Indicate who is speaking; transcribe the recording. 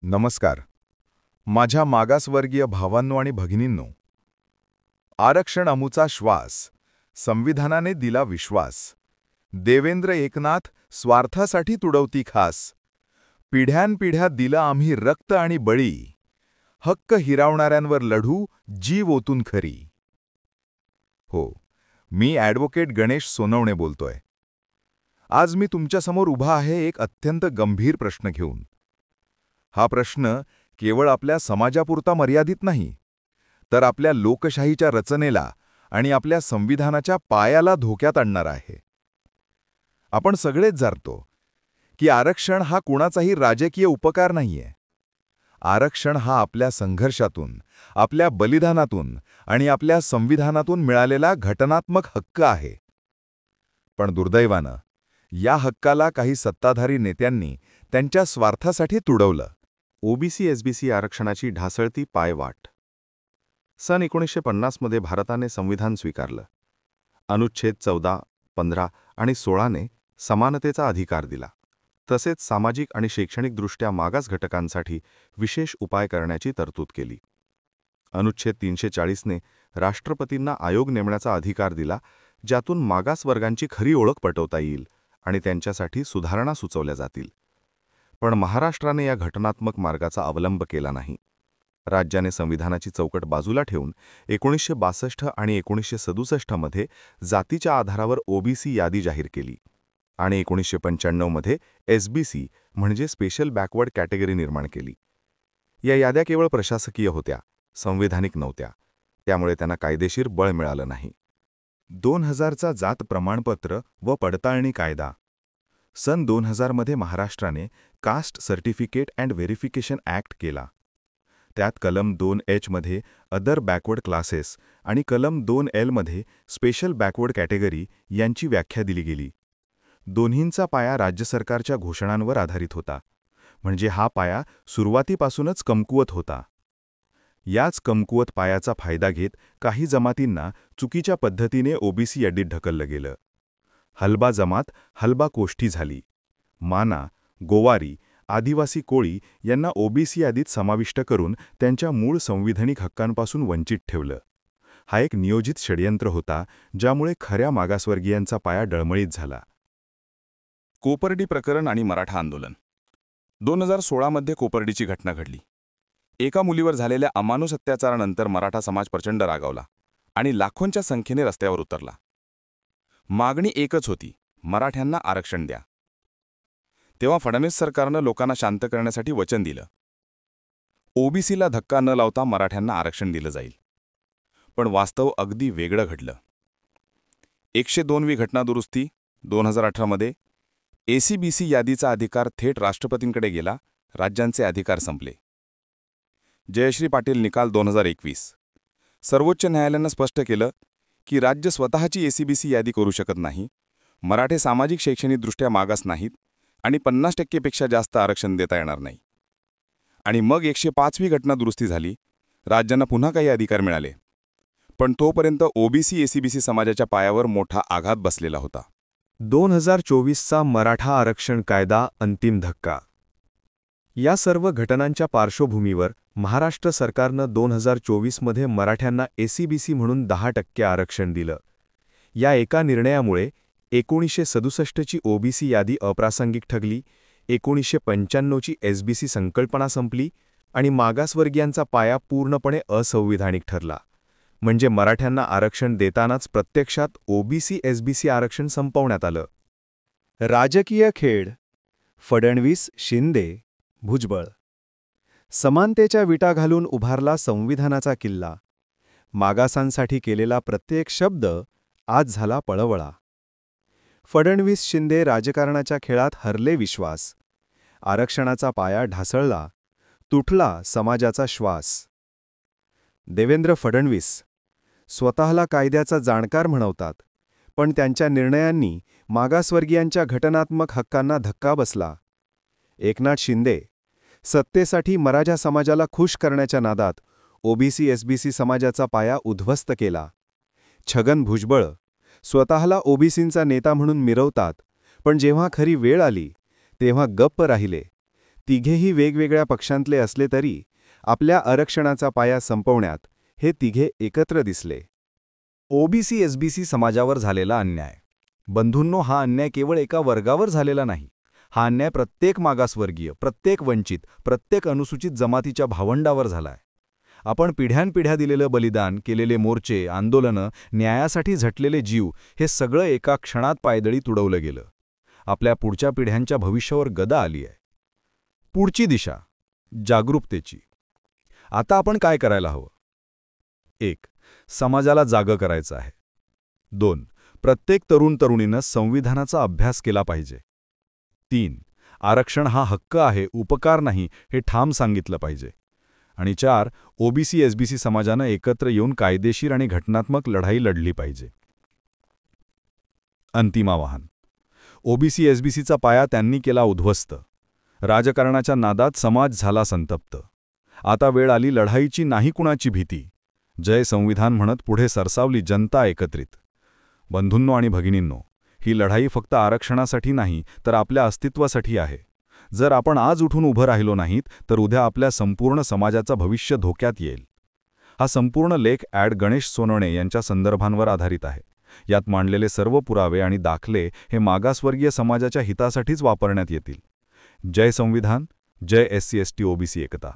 Speaker 1: नमस्कार. माझ्या मागासवर्गीय भावांनो आणि भगिनींनो, आरक्षण अमुचा श्वास, संविधानाने दिला विश्वास. देवेंद्र एकनाथ स्वार्थासाठी तुडवती खास. पिढ्यानपिढ्या दिलं आम्ही रक्त आणि बळी. हक्क हिरावणाऱ्यांवर लढू जीव ओतून खरी. हो, मी ॲडव्होकेट गणेश सोनवणे बोलतोय. आज मी तुमच्यासमोर उभा आहे एक अत्यंत गंभीर प्रश्न घेऊन. हा प्रश्न केवळ आपल्या समाजापुरता मर्यादित नाही, तर आपल्या लोकशाहीच्या रचनेला आणि आपल्या संविधानाच्या पायाला धोक्यात आणणारा आहे. आपण सगळेच जाणतो की आरक्षण हा कुणाचाही राजकीय उपकार नाहीये. आरक्षण हा आपल्या संघर्षातून, आपल्या बलिदानातून आणि आपल्या संविधानातून मिळालेला घटनात्मक हक्क आहे. पण दुर्दैवानं या हक्काला काही सत्ताधारी नेत्यांनी त्यांच्या स्वार्थासाठी तुडवलं.
Speaker 2: ओबीसी-एसबीसी आरक्षणाची ढासळती पायवाट. सन 1950 मध्ये भारताने संविधान स्वीकारलं. अनुच्छेद 14, 15 आणि 16ने समानतेचा अधिकार दिला. तसेच सामाजिक आणि शैक्षणिकदृष्ट्या मागास घटकांसाठी विशेष उपाय करण्याची तरतूद केली. अनुच्छेद 340ने राष्ट्रपतींना आयोग नेमण्याचा अधिकार दिला, ज्यातून मागास वर्गांची खरी ओळख पटवता येईल आणि त्यांच्यासाठी सुधारणा सुचवल्या जातील. पण महाराष्ट्राने या घटनात्मक मार्गाचा अवलंब केला नाही. राज्याने संविधानाची चौकट बाजूला ठेवून 1962 आणि 1967 मध्ये जातीच्या आधारावर ओबीसी यादी जाहीर केली आणि 1995 मध्ये एसबीसी म्हणजे स्पेशल बॅकवर्ड कॅटेगरी निर्माण केली. या याद्या केवळ प्रशासकीय होत्या, संविधानिक नव्हत्या. त्यामुळे त्यांना कायदेशीर बळ मिळालं नाही.
Speaker 1: 2000चा जात प्रमाणपत्र व पडताळणी कायदा. सन 2000 मध्ये महाराष्ट्राने caste certificate and verification act केला. त्यात कलम 2H मध्ये अदर बॅकवर्ड क्लासेस आणि कलम 2L मध्ये स्पेशल बॅकवर्ड कॅटेगरी यांची व्याख्या दिली गेली. दोन्हींचा पाया राज्य सरकारच्या घोषणांवर आधारित होता, म्हणजे हा पाया सुरुवातीपासूनच कमकुवत होता. याच कमकुवत पायाचा फायदा घेत काही जमातींना चुकीच्या पद्धतीने ओबीसी यादीत ढकललं गेलं. हलबा जमात हलबा कोष्ठी झाली. माना, गोवारी, आदिवासी कोळी यांना ओबीसी यादीत समाविष्ट करून त्यांच्या मूळ संविधानिक हक्कांपासून वंचित ठेवलं. हा एक नियोजित षडयंत्र होता, ज्यामुळे खऱ्या मागासवर्गीयांचा पाया डळमळीत झाला.
Speaker 3: कोपर्डी प्रकरण आणि मराठा आंदोलन. 2016 मध्ये कोपर्डीची घटना घडली. एका मुलीवर झालेल्या अमानुष अत्याचारानंतर मराठा समाज प्रचंड रागावला आणि लाखोंच्या संख्येने रस्त्यावर उतरला. मागणी एकच होती, मराठ्यांना आरक्षण द्या. तेव्हा फडणवीस सरकारनं लोकांना शांत करण्यासाठी वचन दिलं, ओबीसीला धक्का न लावता मराठ्यांना आरक्षण दिलं जाईल. पण वास्तव अगदी वेगळं घडलं. 102वी घटनादुरुस्ती 2018 मध्ये एसीबीसी यादीचा अधिकार थेट राष्ट्रपतींकडे गेला, राज्यांचे अधिकार संपले. जयश्री पाटील निकाल 2021. सर्वोच्च न्यायालयानं स्पष्ट केलं की राज्य स्वतःची एसीबीसी यादी करू शकत नाही, मराठे सामाजिक शैक्षणिकदृष्ट्या मागास नाहीत आणि 50% जास्त आरक्षण देता येणार नाही. आणि मग 105वी घटना दुरुस्ती झाली, राज्यांना पुन्हा काही अधिकार मिळाले. पण तोपर्यंत ओबीसी एसीबीसी समाजाच्या पायावर मोठा आघात बसलेला होता.
Speaker 2: 2024चा मराठा आरक्षण कायदा अंतिम धक्का. या सर्व घटनांच्या पार्श्वभूमीवर महाराष्ट्र सरकारनं 2024 मध्ये मराठ्यांना एसीबीसी म्हणून 10% आरक्षण दिलं. या एका निर्णयामुळे 1967ची ओबीसी यादी अप्रासंगिक ठरली, 1995ची एसबीसी संकल्पना संपली आणि मागासवर्गीयांचा पाया पूर्णपणे असंविधानिक ठरला. म्हणजे मराठ्यांना आरक्षण देतानाच प्रत्यक्षात ओबीसी-एसबीसी आरक्षण संपवण्यात आलं.
Speaker 4: राजकीय खेळ. फडणवीस, शिंदे, भुजबळ. समानतेच्या विटा घालून उभारला संविधानाचा किल्ला. मागासांसाठी केलेला प्रत्येक शब्द आज झाला पळवळा. फडणवीस शिंदे राजकारणाच्या खेळात हरले विश्वास. आरक्षणाचा पाया ढासळला, तुटला समाजाचा श्वास. देवेंद्र फडणवीस स्वतःला कायद्याचा जाणकार म्हणवतात, पण त्यांच्या निर्णयांनी मागासवर्गीयांच्या घटनात्मक हक्कांना धक्का बसला. एकनाथ शिंदे सत्तेसाठी मराठा समाजाला खुश करण्याच्या नादात ओबीसी-एसबीसी समाजाचा पाया उद्ध्वस्त केला. छगन भुजबळ स्वतःला ओबीसींचा नेता म्हणून मिरवतात, पण जेव्हा खरी वेळ आली तेव्हा गप्प राहिले. तिघेही वेगवेगळ्या पक्षांतले असले तरी आपल्या आरक्षणाचा पाया संपवण्यात हे तिघे एकत्र दिसले. ओबीसी एसबीसी समाजावर झालेला अन्याय. बंधूंनो, हा अन्याय केवळ एका वर्गावर झालेला नाही. हा अन्याय प्रत्येक मागासवर्गीय, प्रत्येक वंचित, प्रत्येक अनुसूचित जमातीच्या भावंडावर झालाय. आपण पिढ्यानपिढ्या दिलेलं बलिदान, केलेले मोर्चे, आंदोलनं, न्यायासाठी झटलेले जीव हे सगळं एका क्षणात पायदळी तुडवलं गेलं. आपल्या पुढच्या पिढ्यांच्या भविष्यावर गदा आली आहे. पुढची दिशा जागरूकतेची. आता आपण काय करायला हवं? 1. समाजाला जागं करायचं आहे. 2. प्रत्येक तरुण-तरुणीनं संविधानाचा अभ्यास केला पाहिजे. 3. आरक्षण हा हक्क आहे, उपकार नाही, हे ठाम सांगितलं पाहिजे. आणि 4. ओबीसी एसबीसी समाजानं एकत्र येऊन कायदेशीर आणि घटनात्मक लढाई लढली पाहिजे. अंतिम आवाहन. ओबीसी एसबीसीचा पाया त्यांनी केला उद्ध्वस्त. राजकारणाच्या नादात समाज झाला संतप्त. आता वेळ आली लढाईची, नाही कुणाची भीती. जय संविधान म्हणत पुढे सरसावली जनता एकत्रित. बंधूंनो आणि भगिनींनो, ही लढाई फक्त आरक्षणासाठी नाही तर आपल्या अस्तित्वासाठी आहे. जर आपण आज उठून उभं राहिलो नाहीत तर उद्या आपल्या संपूर्ण समाजाचं भविष्य धोक्यात येईल. हा संपूर्ण लेख गणेश सोनवणे यांच्या संदर्भांवर आधारित आहे. यात मांडलेले सर्व पुरावे आणि दाखले हे मागासवर्गीय समाजाच्या हितासाठीच वापरण्यात येतील. जय संविधान, जय SC ST OBC एकता.